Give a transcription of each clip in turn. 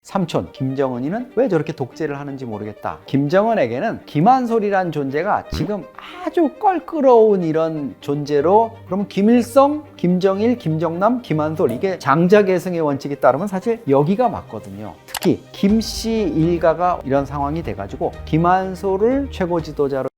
삼촌 김정은이는 왜 저렇게 독재를 하는지 모르겠다. 김정은에게는 김한솔이란 존재가 지금 아주 껄끄러운 이런 존재로, 그럼 김일성, 김정일, 김정남, 김한솔, 이게 장자계승의 원칙에 따르면 사실 여기가 맞거든요. 특히 김씨 일가가 이런 상황이 돼가지고 김한솔을 최고 지도자로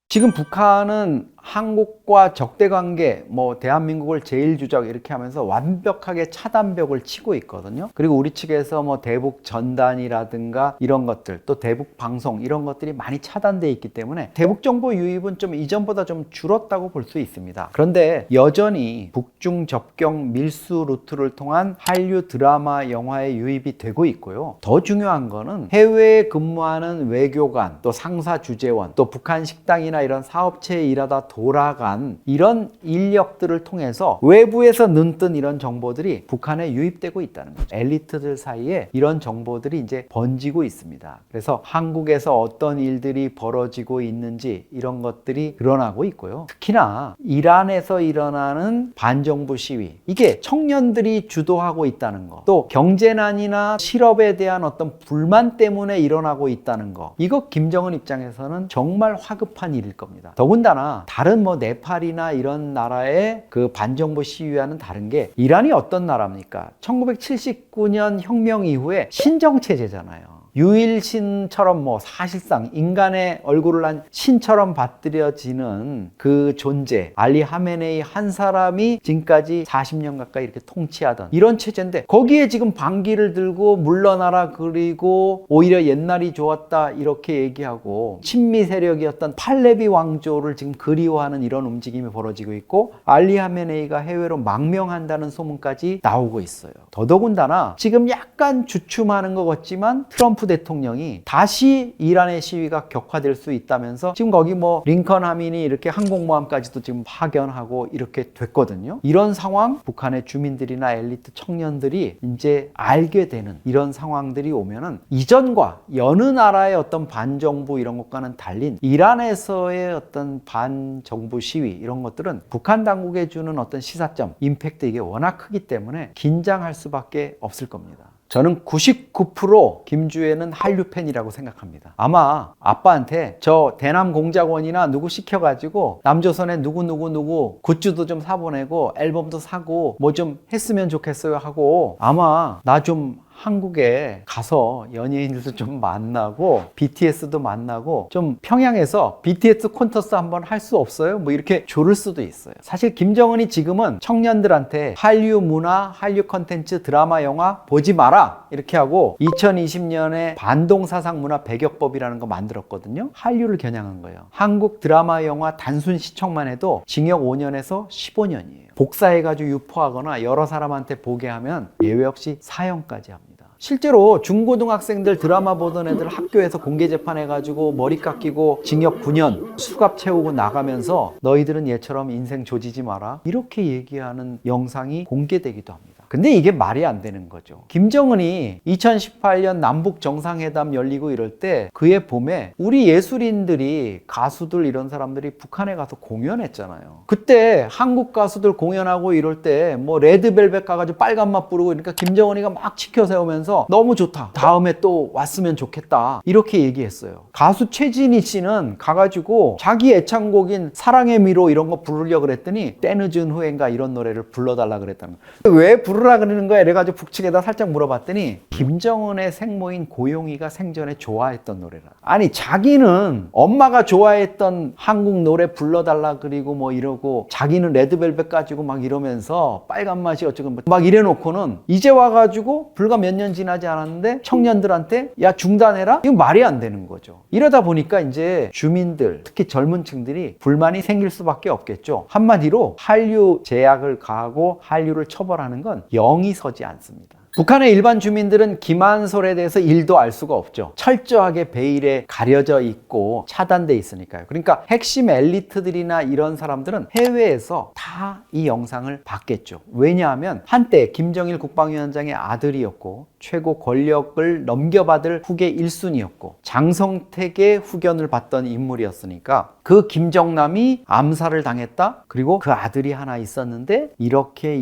지금 북한은 한국과 적대관계, 대한민국을 제1주적 이렇게 하면서 완벽하게 차단벽을 치고 있거든요. 그리고 우리 측에서 대북 전단이라든가 이런 것들, 또 대북 방송 이런 것들이 많이 차단되어 있기 때문에 대북 정보 유입은 좀 이전보다 좀 줄었다고 볼 수 있습니다. 그런데 여전히 북중 접경 밀수 루트를 통한 한류 드라마 영화의 유입이 되고 있고요. 더 중요한 거는 해외에 근무하는 외교관, 또 상사 주재원, 또 북한 식당이나 이런 사업체에 일하다 돌아간 이런 인력들을 통해서 외부에서 눈뜬 이런 정보들이 북한에 유입되고 있다는 거죠. 엘리트들 사이에 이런 정보들이 이제 번지고 있습니다. 그래서 한국에서 어떤 일들이 벌어지고 있는지 이런 것들이 드러나고 있고요. 특히나 이란에서 일어나는 반정부 시위, 이게 청년들이 주도하고 있다는 거, 또 경제난이나 실업에 대한 어떤 불만 때문에 일어나고 있다는 거, 이거 김정은 입장에서는 정말 화급한 일일 겁니다. 더군다나 다른 네팔이나 이런 나라의 그 반정부 시위와는 다른 게, 이란이 어떤 나라입니까? 1979년 혁명 이후에 신정체제잖아요. 유일신처럼 사실상 인간의 얼굴을 한 신처럼 받들여지는 그 존재, 알리 하메네이 한 사람이 지금까지 40년 가까이 이렇게 통치하던 이런 체제인데, 거기에 지금 반기를 들고 물러나라, 그리고 오히려 옛날이 좋았다 이렇게 얘기하고 친미 세력이었던 팔레비 왕조를 지금 그리워하는 이런 움직임이 벌어지고 있고, 알리 하메네이가 해외로 망명한다는 소문까지 나오고 있어요. 더더군다나 지금 약간 주춤하는 것 같지만 트럼프 대통령이 다시 이란의 시위가 격화될 수 있다면서 지금 거기 링컨 하민이 이렇게 항공모함까지도 지금 파견하고 이렇게 됐거든요. 이런 상황, 북한의 주민들이나 엘리트 청년들이 이제 알게 되는 이런 상황들이 오면은 이전과 여느 나라의 어떤 반정부 이런 것과는 달린 이란에서의 어떤 반정부 시위 이런 것들은 북한 당국에 주는 어떤 시사점, 임팩트, 이게 워낙 크기 때문에 긴장할 수밖에 없을 겁니다. 저는 99% 김주애는 한류 팬이라고 생각합니다. 아마 아빠한테 저 대남 공작원이나 누구 시켜가지고 남조선에 누구 굿즈도 좀 사보내고 앨범도 사고 좀 했으면 좋겠어요 하고, 아마 나 좀 한국에 가서 연예인들도 좀 만나고 BTS도 만나고 좀 평양에서 BTS 콘서트 한번 할 수 없어요? 이렇게 조를 수도 있어요. 사실 김정은이 지금은 청년들한테 한류 문화, 한류 컨텐츠, 드라마, 영화 보지 마라 이렇게 하고 2020년에 반동사상문화 배격법이라는 거 만들었거든요. 한류를 겨냥한 거예요. 한국 드라마, 영화 단순 시청만 해도 징역 5년에서 15년이에요. 복사해가지고 유포하거나 여러 사람한테 보게 하면 예외 없이 사형까지 합니다. 실제로 중고등학생들 드라마 보던 애들 학교에서 공개 재판해가지고 머리 깎이고 징역 9년 수갑 채우고 나가면서 너희들은 얘처럼 인생 조지지 마라 이렇게 얘기하는 영상이 공개되기도 합니다. 근데 이게 말이 안 되는 거죠. 김정은이 2018년 남북 정상회담 열리고 이럴 때 그해 봄에 우리 예술인들이, 가수들 이런 사람들이 북한에 가서 공연했잖아요. 그때 한국 가수들 공연하고 이럴 때 레드벨벳 가가지고 빨간 맛 부르고, 그러니까 김정은이가 막 치켜 세우면서 너무 좋다, 다음에 또 왔으면 좋겠다 이렇게 얘기했어요. 가수 최진희 씨는 가가지고 자기 애창곡인 사랑의 미로 이런 거 부르려고 그랬더니 때늦은 후회인가 이런 노래를 불러달라 그랬다는 거예요. 왜 부르라 그러는 거야? 이래가지고 북측에다 살짝 물어봤더니 김정은의 생모인 고용이가 생전에 좋아했던 노래라. 아니, 자기는 엄마가 좋아했던 한국 노래 불러달라 그리고 이러고, 자기는 레드벨벳 가지고 막 이러면서 빨간 맛이 어쩌고 막 이래놓고는 이제 와가지고 불과 몇 년 지나지 않았는데 청년들한테 야 중단해라? 이거 말이 안 되는 거죠. 이러다 보니까 이제 주민들, 특히 젊은 층들이 불만이 생길 수밖에 없겠죠. 한마디로 한류 제약을 가하고 한류를 처벌하는 건 영이 서지 않습니다. 북한의 일반 주민들은 김한솔에 대해서 1도 알 수가 없죠. 철저하게 베일에 가려져 있고 차단돼 있으니까요. 그러니까 핵심 엘리트들이나 이런 사람들은 해외에서 다 이 영상을 봤겠죠. 왜냐하면 한때 김정일 국방위원장의 아들이었고 최고 권력을 넘겨받을 후계 1순위였고 장성택의 후견을 받던 인물이었으니까 그 김정남이 암살을 당했다. 그리고 그 아들이 하나 있었는데 이렇게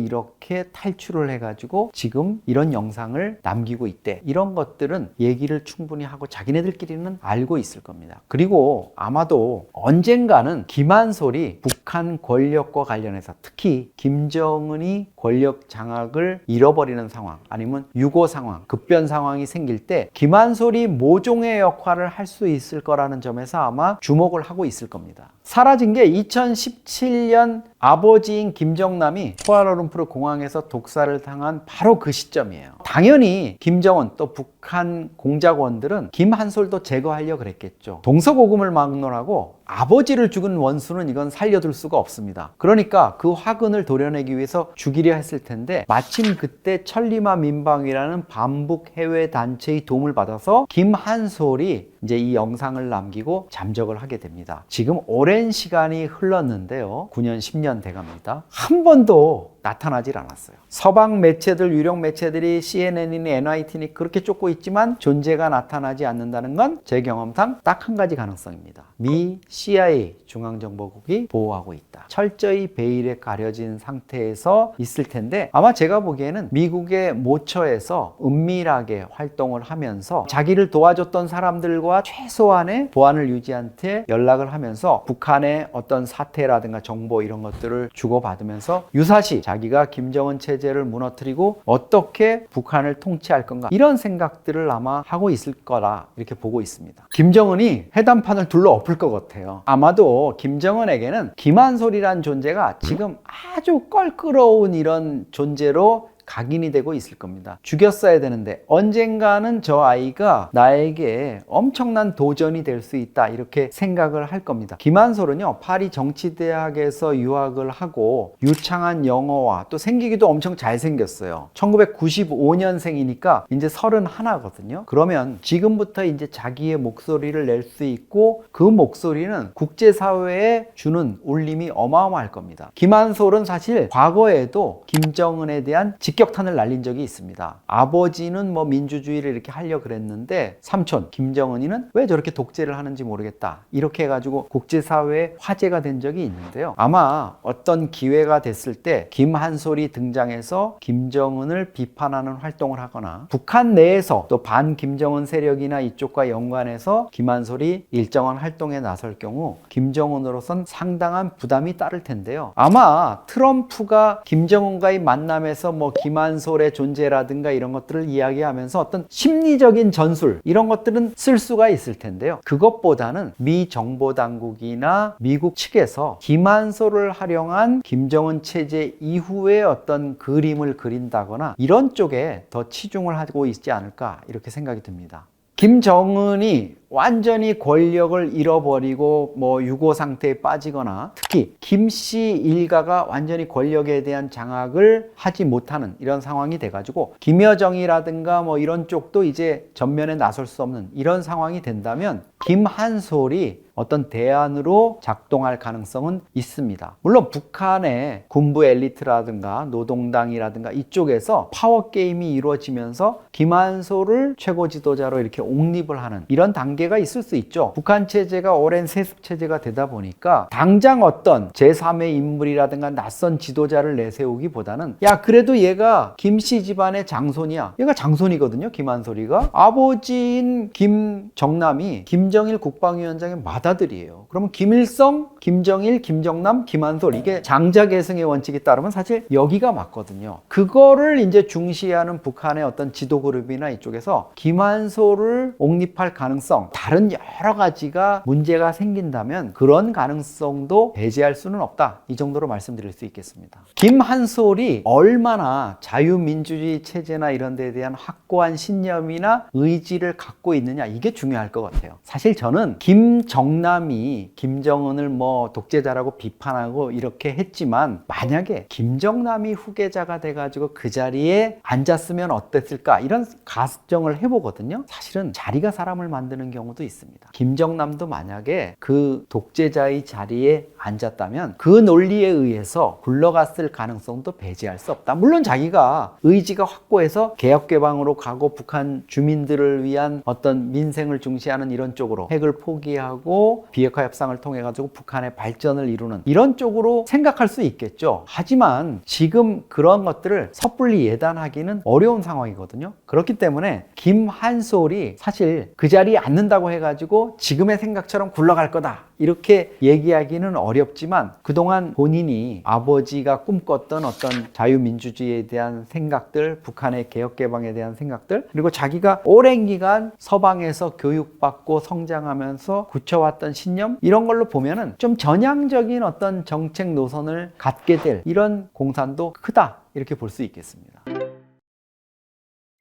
탈출을 해가지고 지금 이런 영상을 남기고 있대. 이런 것들은 얘기를 충분히 하고 자기네들끼리는 알고 있을 겁니다. 그리고 아마도 언젠가는 김한솔이 북한 권력과 관련해서 특히 김정은이 권력 장악을 잃어버리는 상황 아니면 유고 상황, 급변 상황이 생길 때 김한솔이 모종의 역할을 할 수 있을 거라는 점에서 아마 주목을 하고 있을 겁니다. 사라진 게 2017년 아버지인 김정남이 쿠알라룸푸르 공항에서 독살을 당한 바로 그 시점이에요. 당연히 김정은 또 북한 공작원들은 김한솔도 제거하려고 그랬겠죠. 동서고금을 막론하고 아버지를 죽은 원수는 이건 살려둘 수가 없습니다. 그러니까 그 화근을 도려내기 위해서 죽이려 했을 텐데 마침 그때 천리마 민방위라는 반북 해외 단체의 도움을 받아서 김한솔이 이제 이 영상을 남기고 잠적을 하게 됩니다. 지금 오랜 시간이 흘렀는데요. 9년, 10년 돼갑니다. 한 번도 나타나질 않았어요. 서방 매체들, 유력 매체들이 CNN이니 NYT니 그렇게 쫓고 있지만 존재가 나타나지 않는다는 건 제 경험상 딱 한 가지 가능성입니다. 미 CIA 중앙정보국이 보호하고 있다. 철저히 베일에 가려진 상태에서 있을 텐데 아마 제가 보기에는 미국의 모처에서 은밀하게 활동을 하면서 자기를 도와줬던 사람들과 최소한의 보안을 유지한 채 연락을 하면서 북한의 어떤 사태라든가 정보 이런 것들을 주고받으면서 유사시 자기가 김정은 체제를 무너뜨리고 어떻게 북한을 통치할 건가 이런 생각들을 아마 하고 있을 거라 이렇게 보고 있습니다. 김정은이 해단판을 둘러 엎을 것 같아요. 아마도 김정은에게는 김한솔이란 존재가 지금 아주 껄끄러운 이런 존재로 각인이 되고 있을 겁니다. 죽였어야 되는데 언젠가는 저 아이가 나에게 엄청난 도전이 될 수 있다 이렇게 생각을 할 겁니다. 김한솔은요 파리 정치대학에서 유학을 하고 유창한 영어와 또 생기기도 엄청 잘생겼어요. 1995년생이니까 이제 31거든요. 그러면 지금부터 이제 자기의 목소리를 낼 수 있고 그 목소리는 국제사회에 주는 울림이 어마어마할 겁니다. 김한솔은 사실 과거에도 김정은에 대한 직격탄을 날린 적이 있습니다. 아버지는 뭐 민주주의를 이렇게 하려고 그랬는데 삼촌 김정은이는 왜 저렇게 독재를 하는지 모르겠다. 이렇게 해가지고 국제사회에 화제가 된 적이 있는데요. 아마 어떤 기회가 됐을 때 김한솔이 등장해서 김정은을 비판하는 활동을 하거나 북한 내에서 또 반 김정은 세력이나 이쪽과 연관해서 김한솔이 일정한 활동에 나설 경우 김정은으로선 상당한 부담이 따를 텐데요. 아마 트럼프가 김정은과의 만남에서 뭐 김한솔의 존재라든가 이런 것들을 이야기하면서 어떤 심리적인 전술 이런 것들은 쓸 수가 있을 텐데요. 그것보다는 미 정보당국이나 미국 측에서 김한솔을 활용한 김정은 체제 이후의 어떤 그림을 그린다거나 이런 쪽에 더 치중을 하고 있지 않을까 이렇게 생각이 듭니다. 김정은이 완전히 권력을 잃어버리고 뭐 유고 상태에 빠지거나 특히 김씨 일가가 완전히 권력에 대한 장악을 하지 못하는 이런 상황이 돼가지고 김여정이라든가 뭐 이런 쪽도 이제 전면에 나설 수 없는 이런 상황이 된다면 김한솔이 어떤 대안으로 작동할 가능성은 있습니다. 물론 북한의 군부 엘리트라든가 노동당이라든가 이쪽에서 파워게임이 이루어지면서 김한솔을 최고 지도자로 이렇게 옹립을 하는 이런 단계가 있을 수 있죠. 북한 체제가 오랜 세습 체제가 되다 보니까 당장 어떤 제3의 인물이라든가 낯선 지도자를 내세우기보다는 야 그래도 얘가 김씨 집안의 장손이야. 얘가 장손이거든요. 김한솔이가. 아버지인 김정남이 김정일 국방위원장의 맏아들이에요. 그러면 김일성, 김정일, 김정남, 김한솔 이게 장자계승의 원칙에 따르면 사실 여기가 맞거든요. 그거를 이제 중시하는 북한의 어떤 지도 그룹이나 이쪽에서 김한솔을 옹립할 가능성 다른 여러 가지가 문제가 생긴다면 그런 가능성도 배제할 수는 없다. 이 정도로 말씀드릴 수 있겠습니다. 김한솔이 얼마나 자유민주주의 체제나 이런 데에 대한 확고한 신념이나 의지를 갖고 있느냐 이게 중요할 것 같아요. 사실 저는 김정남이 김정은을 뭐 독재자라고 비판하고 이렇게 했지만 만약에 김정남이 후계자가 돼가지고 그 자리에 앉았으면 어땠을까 이런 가정을 해보거든요. 사실은 자리가 사람을 만드는 경우도 있습니다. 김정남도 만약에 그 독재자의 자리에 앉았다면 그 논리에 의해서 굴러갔을 가능성도 배제할 수 없다. 물론 자기가 의지가 확고해서 개혁개방으로 가고 북한 주민들을 위한 어떤 민생을 중시하는 이런 쪽으로 핵을 포기하고 비핵화 협상을 통해 가지고 북한의 발전을 이루는 이런 쪽으로 생각할 수 있겠죠. 하지만 지금 그런 것들을 섣불리 예단하기는 어려운 상황이거든요. 그렇기 때문에 김한솔이 사실 그 자리에 앉는다고 해가지고 지금의 생각처럼 굴러갈 거다 이렇게 얘기하기는 어렵지만 그동안 본인이 아버지가 꿈꿨던 어떤 자유민주주의에 대한 생각들, 북한의 개혁개방에 대한 생각들, 그리고 자기가 오랜 기간 서방에서 교육받고 성장하면서 굳혀왔던 신념, 이런 걸로 보면은 좀 전향적인 어떤 정책 노선을 갖게 될 이런 공산도 크다 이렇게 볼 수 있겠습니다.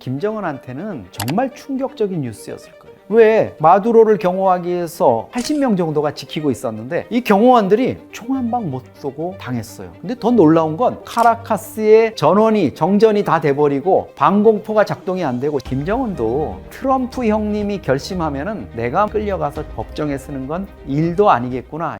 김정은한테는 정말 충격적인 뉴스였을 거예요. 왜? 마두로를 경호하기 위해서 80명 정도가 지키고 있었는데 이 경호원들이 총 한 방 못 쏘고 당했어요. 근데 더 놀라운 건 카라카스의 정전이 다 돼버리고 방공포가 작동이 안 되고 김정은도 트럼프 형님이 결심하면은 내가 끌려가서 법정에 서는 건 일도 아니겠구나.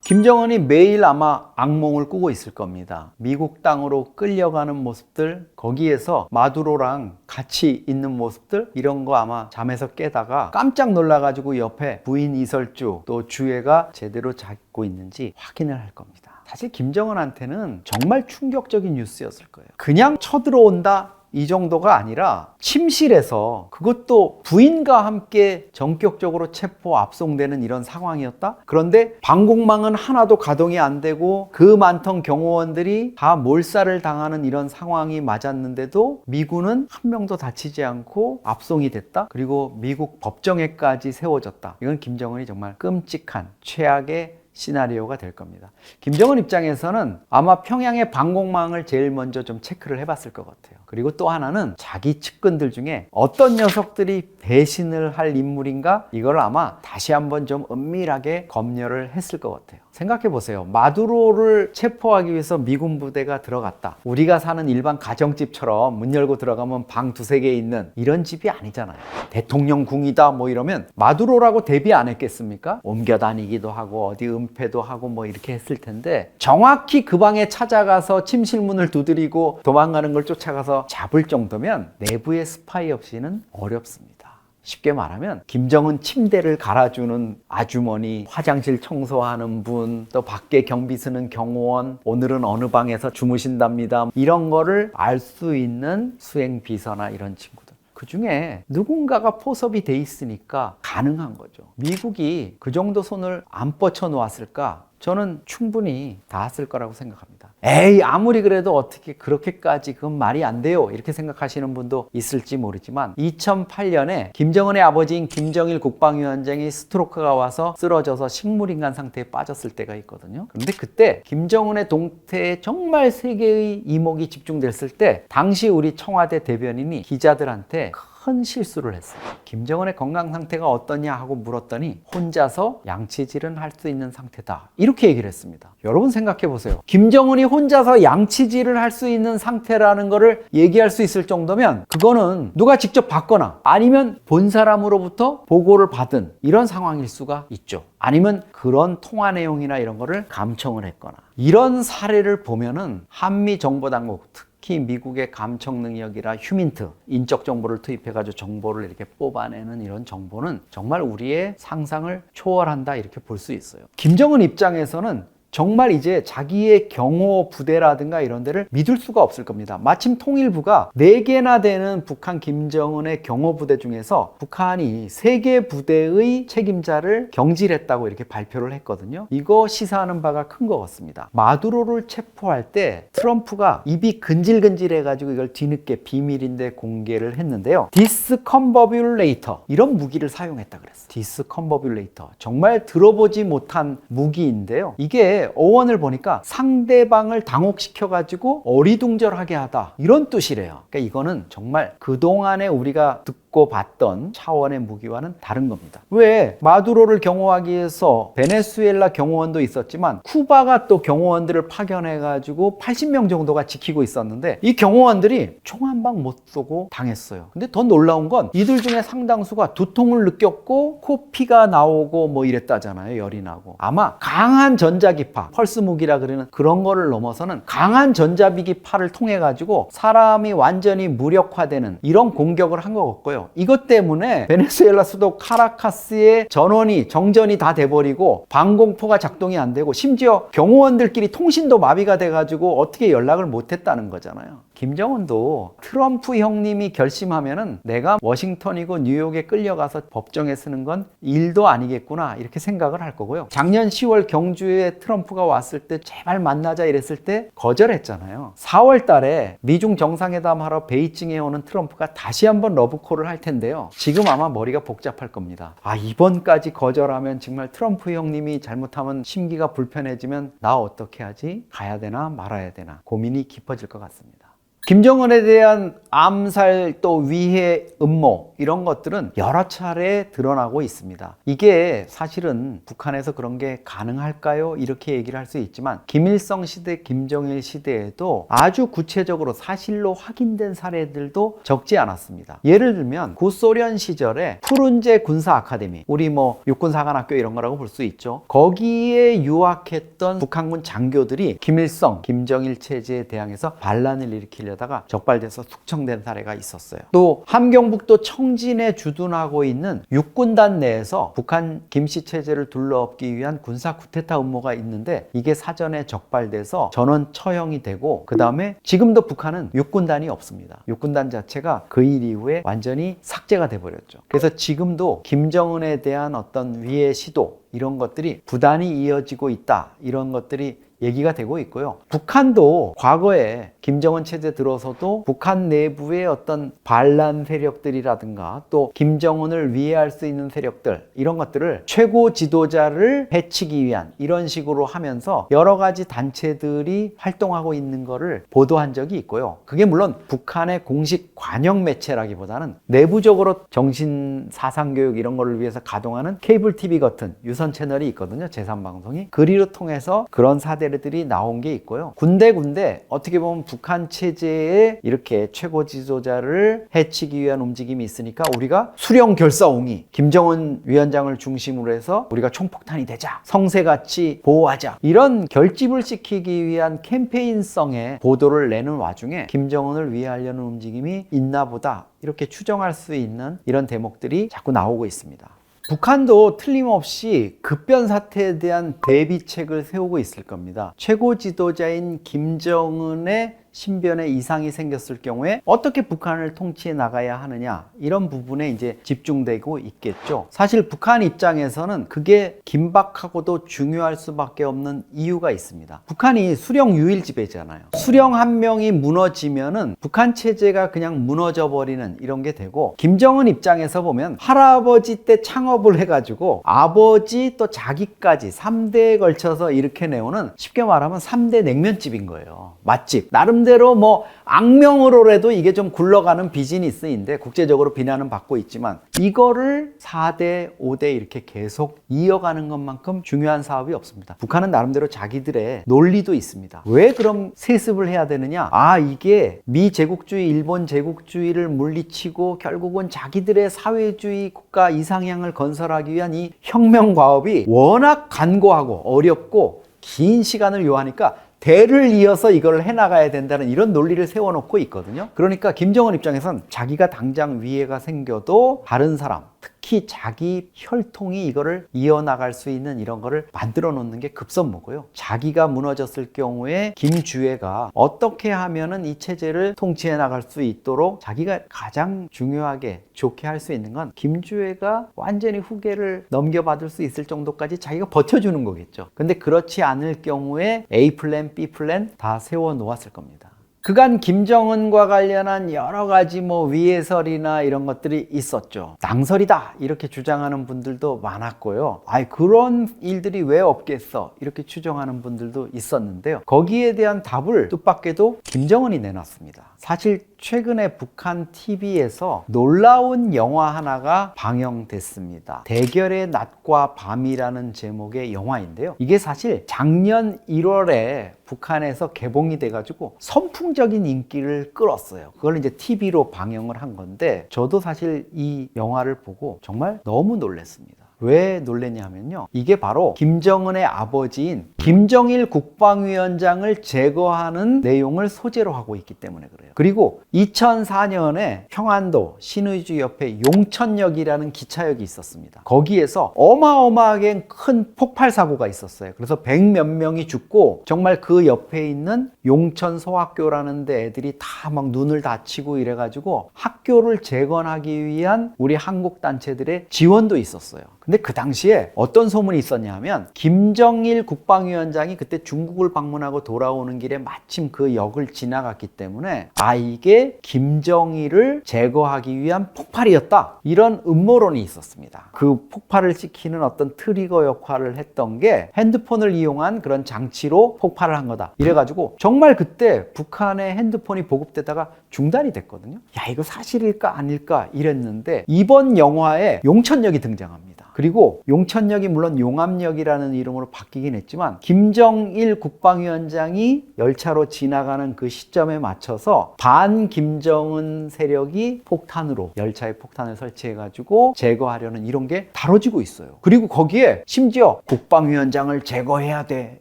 김정은이 매일 아마 악몽을 꾸고 있을 겁니다. 미국 땅으로 끌려가는 모습들, 거기에서 마두로랑 같이 있는 모습들, 이런 거 아마 잠에서 깨다가 깜짝 놀라가지고 옆에 부인 이설주 또 주애가 제대로 자고 있는지 확인을 할 겁니다. 사실 김정은한테는 정말 충격적인 뉴스였을 거예요. 그냥 쳐들어온다 이 정도가 아니라 침실에서, 그것도 부인과 함께 전격적으로 체포 압송되는 이런 상황이었다. 그런데 방공망은 하나도 가동이 안 되고 그 많던 경호원들이 다 몰살을 당하는 이런 상황이 맞았는데도 미군은 한 명도 다치지 않고 압송이 됐다. 그리고 미국 법정에까지 세워졌다. 이건 김정은이 정말 끔찍한 최악의 시나리오가 될 겁니다. 김정은 입장에서는 아마 평양의 방공망을 제일 먼저 좀 체크를 해봤을 것 같아요. 그리고 또 하나는 자기 측근들 중에 어떤 녀석들이 배신을 할 인물인가, 이걸 아마 다시 한번 좀 은밀하게 검열을 했을 것 같아요. 생각해 보세요. 마두로를 체포하기 위해서 미군 부대가 들어갔다. 우리가 사는 일반 가정집처럼 문 열고 들어가면 방 두세 개 있는 이런 집이 아니잖아요. 대통령궁이다 뭐 이러면 마두로라고 대비 안 했겠습니까? 옮겨 다니기도 하고 어디 은폐도 하고 뭐 이렇게 했을 텐데, 정확히 그 방에 찾아가서 침실문을 두드리고 도망가는 걸 쫓아가서 잡을 정도면 내부의 스파이 없이는 어렵습니다. 쉽게 말하면 김정은 침대를 갈아주는 아주머니, 화장실 청소하는 분, 또 밖에 경비 쓰는 경호원, 오늘은 어느 방에서 주무신답니다, 이런 거를 알 수 있는 수행비서나 이런 친구들, 그 중에 누군가가 포섭이 돼 있으니까 가능한 거죠. 미국이 그 정도 손을 안 뻗쳐 놓았을까? 저는 충분히 닿았을 거라고 생각합니다. 에이, 아무리 그래도 어떻게 그렇게까지, 그건 말이 안 돼요, 이렇게 생각하시는 분도 있을지 모르지만 2008년에 김정은의 아버지인 김정일 국방위원장이 스트로크가 와서 쓰러져서 식물인간 상태에 빠졌을 때가 있거든요. 그런데 그때 김정은의 동태에 정말 세계의 이목이 집중됐을 때 당시 우리 청와대 대변인이 기자들한테 큰 실수를 했어요. 김정은의 건강 상태가 어떠냐 하고 물었더니 혼자서 양치질은 할 수 있는 상태다, 이렇게 얘기를 했습니다. 여러분 생각해 보세요. 김정은이 혼자서 양치질을 할 수 있는 상태라는 거를 얘기할 수 있을 정도면 그거는 누가 직접 봤거나 아니면 본 사람으로부터 보고를 받은 이런 상황일 수가 있죠. 아니면 그런 통화 내용이나 이런 거를 감청을 했거나, 이런 사례를 보면은 한미 정보당국, 특히 미국의 감청 능력이라 휴민트, 인적 정보를 투입해가지고 정보를 이렇게 뽑아내는 이런 정보는 정말 우리의 상상을 초월한다, 이렇게 볼 수 있어요. 김정은 입장에서는 정말 이제 자기의 경호 부대라든가 이런 데를 믿을 수가 없을 겁니다. 마침 통일부가 4개나 되는 북한 김정은의 경호 부대 중에서 북한이 3개 부대의 책임자를 경질했다고 이렇게 발표를 했거든요. 이거 시사하는 바가 큰 것 같습니다. 마두로를 체포할 때 트럼프가 입이 근질근질해가지고 이걸 뒤늦게 비밀인데 공개를 했는데요. 디스컴버뷸레이터, 이런 무기를 사용했다 그랬어요. 디스컴버뷸레이터, 정말 들어보지 못한 무기인데요. 이게 어원을 보니까 상대방을 당혹시켜가지고 어리둥절하게 하다, 이런 뜻이래요. 그러니까 이거는 정말 그동안에 우리가 듣고 듣고 봤던 차원의 무기와는 다른 겁니다. 왜? 마두로를 경호하기 위해서 베네수엘라 경호원도 있었지만 쿠바가 또 경호원들을 파견해가지고 80명 정도가 지키고 있었는데 이 경호원들이 총 한 방 못 쏘고 당했어요. 근데 더 놀라운 건 이들 중에 상당수가 두통을 느꼈고 코피가 나오고 뭐 이랬다잖아요. 열이 나고. 아마 강한 전자기파, 펄스 무기라 그러는 그런 거를 넘어서는 강한 전자기파를 통해 가지고 사람이 완전히 무력화되는 이런 공격을 한 것 같고요. 이것 때문에 베네수엘라 수도 카라카스의 정전이 다 돼버리고 방공포가 작동이 안 되고 심지어 경호원들끼리 통신도 마비가 돼가지고 어떻게 연락을 못했다는 거잖아요. 김정은도 트럼프 형님이 결심하면은 내가 워싱턴이고 뉴욕에 끌려가서 법정에 서는 건 일도 아니겠구나 이렇게 생각을 할 거고요. 작년 10월 경주에 트럼프가 왔을 때 제발 만나자 이랬을 때 거절했잖아요. 4월 달에 미중 정상회담 하러 베이징에 오는 트럼프가 다시 한번 러브콜을 할 텐데요. 지금 아마 머리가 복잡할 겁니다. 아, 이번까지 거절하면 정말 트럼프 형님이 잘못하면 심기가 불편해지면 나 어떻게 하지? 가야 되나 말아야 되나 고민이 깊어질 것 같습니다. 김정은에 대한 암살 또 위해 음모 이런 것들은 여러 차례 드러나고 있습니다. 이게 사실은 북한에서 그런 게 가능할까요? 이렇게 얘기를 할 수 있지만 김일성 시대, 김정일 시대에도 아주 구체적으로 사실로 확인된 사례들도 적지 않았습니다. 예를 들면 구소련 시절에 푸른제 군사 아카데미, 우리 뭐 육군사관학교 이런 거라고 볼 수 있죠. 거기에 유학했던 북한군 장교들이 김일성, 김정일 체제에 대항해서 반란을 일으키려다가 적발돼서 숙청된 사례가 있었어요. 또 함경북도 청진에 주둔하고 있는 육군단 내에서 북한 김씨 체제를 둘러엎기 위한 군사 쿠데타 음모가 있는데 이게 사전에 적발돼서 전원 처형이 되고 그 다음에 지금도 북한은 육군단이 없습니다. 육군단 자체가 그 일 이후에 완전히 삭제가 돼버렸죠. 그래서 지금도 김정은에 대한 어떤 위해 시도 이런 것들이 부단히 이어지고 있다. 이런 것들이 얘기가 되고 있고요. 북한도 과거에 김정은 체제 들어서도 북한 내부의 어떤 반란 세력들이라든가 또 김정은을 위해할 수 있는 세력들 이런 것들을 최고 지도자를 해치기 위한 이런 식으로 하면서 여러 가지 단체들이 활동하고 있는 거를 보도한 적이 있고요. 그게 물론 북한의 공식 관영 매체라기보다는 내부적으로 정신 사상 교육 이런 거를 위해서 가동하는 케이블 TV 같은 유선 채널이 있거든요. 제3방송이. 그리로 통해서 그런 사례들이 나온 게 있고요. 군데 어떻게 보면 북한 체제에 이렇게 최고 지도자를 해치기 위한 움직임이 있으니까 우리가 수령 결사옹이 김정은 위원장을 중심으로 해서 우리가 총폭탄이 되자, 성새같이 보호하자 이런 결집을 시키기 위한 캠페인성의 보도를 내는 와중에 김정은을 위하려는 움직임이 있나 보다 이렇게 추정할 수 있는 이런 대목들이 자꾸 나오고 있습니다. 북한도 틀림없이 급변 사태에 대한 대비책을 세우고 있을 겁니다. 최고 지도자인 김정은의 신변에 이상이 생겼을 경우에 어떻게 북한을 통치해 나가야 하느냐 이런 부분에 이제 집중되고 있겠죠. 사실 북한 입장에서는 그게 긴박하고도 중요할 수밖에 없는 이유가 있습니다. 북한이 수령 유일 지배잖아요. 수령 한 명이 무너지면은 북한 체제가 그냥 무너져 버리는 이런 게 되고 김정은 입장에서 보면 할아버지 때 창업을 해가지고 아버지 또 자기까지 3대에 걸쳐서 이렇게 내오는 쉽게 말하면 3대 냉면집인 거예요. 맛집. 나름대로 뭐 악명으로라도 이게 좀 굴러가는 비즈니스인데 국제적으로 비난은 받고 있지만 이거를 4대, 5대 이렇게 계속 이어가는 것만큼 중요한 사업이 없습니다. 북한은 나름대로 자기들의 논리도 있습니다. 왜 그럼 세습을 해야 되느냐? 아, 이게 미 제국주의, 일본 제국주의를 물리치고 결국은 자기들의 사회주의 국가 이상향을 건설하기 위한 이 혁명 과업이 워낙 간고하고 어렵고 긴 시간을 요하니까 대를 이어서 이걸 해나가야 된다는 이런 논리를 세워놓고 있거든요. 그러니까 김정은 입장에선 자기가 당장 위해가 생겨도 다른 사람, 특히 자기 혈통이 이거를 이어나갈 수 있는 이런 거를 만들어 놓는 게 급선무고요. 자기가 무너졌을 경우에 김주애가 어떻게 하면은 이 체제를 통치해 나갈 수 있도록 자기가 가장 중요하게 좋게 할 수 있는 건 김주애가 완전히 후계를 넘겨받을 수 있을 정도까지 자기가 버텨주는 거겠죠. 근데 그렇지 않을 경우에 A 플랜, B 플랜 다 세워 놓았을 겁니다. 그간 김정은과 관련한 여러 가지 뭐 위해설이나 이런 것들이 있었죠. 낭설이다 이렇게 주장하는 분들도 많았고요. 아이 그런 일들이 왜 없겠어 이렇게 추정하는 분들도 있었는데요. 거기에 대한 답을 뜻밖에도 김정은이 내놨습니다. 사실 최근에 북한 TV에서 놀라운 영화 하나가 방영됐습니다. 대결의 낮과 밤이라는 제목의 영화인데요. 이게 사실 작년 1월에 북한에서 개봉이 돼가지고 선풍적인 인기를 끌었어요. 그걸 이제 TV로 방영을 한 건데 저도 사실 이 영화를 보고 정말 너무 놀랐습니다. 왜 놀랬냐 하면요, 이게 바로 김정은의 아버지인 김정일 국방위원장을 제거하는 내용을 소재로 하고 있기 때문에 그래요. 그리고 2004년에 평안도 신의주 옆에 용천역이라는 기차역이 있었습니다. 거기에서 어마어마하게 큰 폭발 사고가 있었어요. 그래서 100몇 명이 죽고 정말 그 옆에 있는 용천소학교라는 데 애들이 다 막 눈을 다치고 이래가지고 학교를 재건하기 위한 우리 한국 단체들의 지원도 있었어요. 근데 그 당시에 어떤 소문이 있었냐 하면 김정일 국방위원장이 그때 중국을 방문하고 돌아오는 길에 마침 그 역을 지나갔기 때문에 이게 김정일을 제거하기 위한 폭발이었다, 이런 음모론이 있었습니다. 그 폭발을 시키는 어떤 트리거 역할을 했던 게 핸드폰을 이용한 그런 장치로 폭발을 한 거다, 이래가지고 정말 그때 북한의 핸드폰이 보급되다가 중단이 됐거든요. 야, 이거 사실일까 아닐까 이랬는데 이번 영화에 용천역이 등장합니다. 그리고 용천역이 물론 용암역이라는 이름으로 바뀌긴 했지만 김정일 국방위원장이 열차로 지나가는 그 시점에 맞춰서 반김정은 세력이 폭탄으로, 열차에 폭탄을 설치해가지고 제거하려는 이런 게 다뤄지고 있어요. 그리고 거기에 심지어 국방위원장을 제거해야 돼,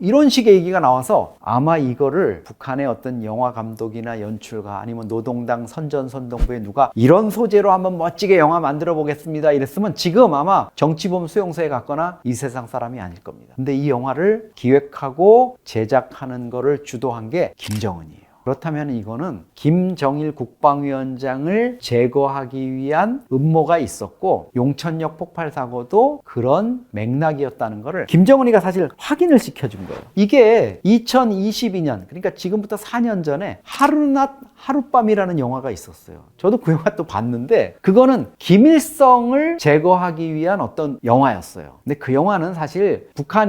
이런 식의 얘기가 나와서 아마 이거를 북한의 어떤 영화 감독이나 연출가 아니면 노동당 선전선동부에 누가 이런 소재로 한번 멋지게 영화 만들어 보겠습니다 이랬으면 지금 아마 정치범 수용소에 갔거나 이 세상 사람이 아닐 겁니다. 근데 이 영화를 기획하고 제작하는 거를 주도한 게 김정은이에요. 그렇다면 이거는 김정일 국방위원장을 제거하기 위한 음모가 있었고 용천역 폭발 사고도 그런 맥락이었다는 거를 김정은이가 사실 확인을 시켜준 거예요. 이게 2022년, 그러니까 지금부터 4년 전에 하루낮 하룻밤이라는 영화가 있었어요. 저도 그 영화 또 봤는데 그거는 김일성을 제거하기 위한 어떤 영화였어요. 근데 그 영화는 사실 북한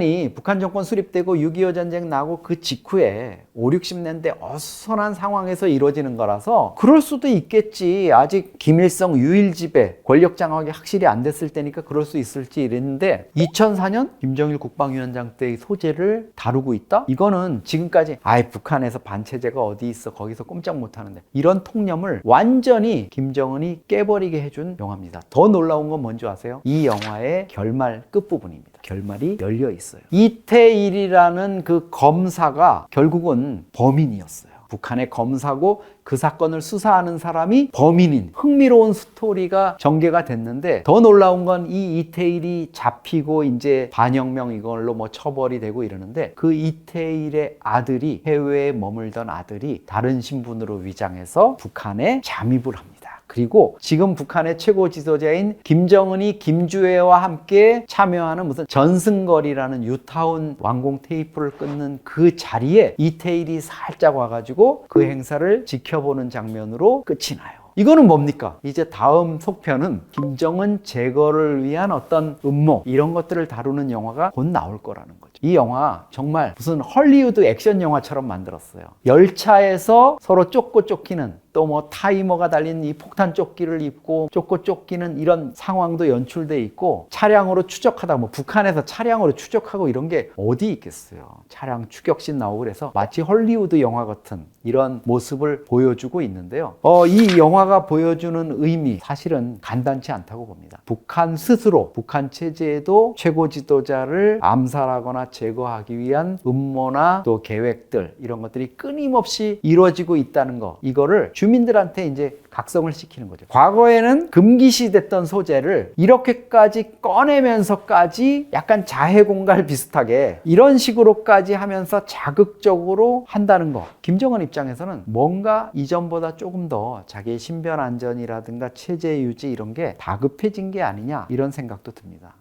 정권 수립되고 6.25 전쟁 나고 그 직후에 5, 60년대 어수선한 상황에서 이루어지는 거라서 그럴 수도 있겠지, 아직 김일성 유일 지배, 권력 장악이 확실히 안 됐을 때니까 그럴 수 있을지 이랬는데 2004년 김정일 국방위원장 때의 소재를 다루고 있다? 이거는 지금까지 북한에서 반체제가 어디 있어, 거기서 꼼짝 못하는데, 이런 통념을 완전히 김정은이 깨버리게 해준 영화입니다. 더 놀라운 건 뭔지 아세요? 이 영화의 결말 끝부분입니다. 결말이 열려 있어요. 이태일이라는 그 검사가 결국은 범인이었어요. 북한의 검사고 그 사건을 수사하는 사람이 범인인 흥미로운 스토리가 전개가 됐는데, 더 놀라운 건 이 이태일이 잡히고 이제 반혁명 이걸로 뭐 처벌이 되고 이러는데 그 이태일의 아들이, 해외에 머물던 아들이 다른 신분으로 위장해서 북한에 잠입을 합니다. 그리고 지금 북한의 최고 지도자인 김정은이 김주애와 함께 참여하는 무슨 전승걸이라는 유타운 완공 테이프를 끊는 그 자리에 이태일이 살짝 와가지고 그 행사를 지켜보는 장면으로 끝이 나요. 이거는 뭡니까? 이제 다음 속편은 김정은 제거를 위한 어떤 음모, 이런 것들을 다루는 영화가 곧 나올 거라는 거죠. 이 영화 정말 무슨 헐리우드 액션 영화처럼 만들었어요. 열차에서 서로 쫓고 쫓기는, 또 뭐 타이머가 달린 이 폭탄 조끼를 입고 쫓고 쫓기는 이런 상황도 연출돼 있고, 차량으로 추적하다, 뭐 북한에서 차량으로 추적하고 이런 게 어디 있겠어요. 차량 추격신 나오고 그래서 마치 헐리우드 영화 같은 이런 모습을 보여주고 있는데요. 이 영화가 보여주는 의미, 사실은 간단치 않다고 봅니다. 북한 스스로, 북한 체제에도 최고 지도자를 암살하거나 제거하기 위한 음모나 또 계획들, 이런 것들이 끊임없이 이루어지고 있다는 거, 이거를 주민들한테 이제 각성을 시키는 거죠. 과거에는 금기시됐던 소재를 이렇게까지 꺼내면서까지 약간 자해공갈 비슷하게 이런 식으로까지 하면서 자극적으로 한다는 거, 김정은 입장에서는 뭔가 이전보다 조금 더 자기의 신변 안전이라든가 체제 유지 이런 게 다급해진 게 아니냐, 이런 생각도 듭니다.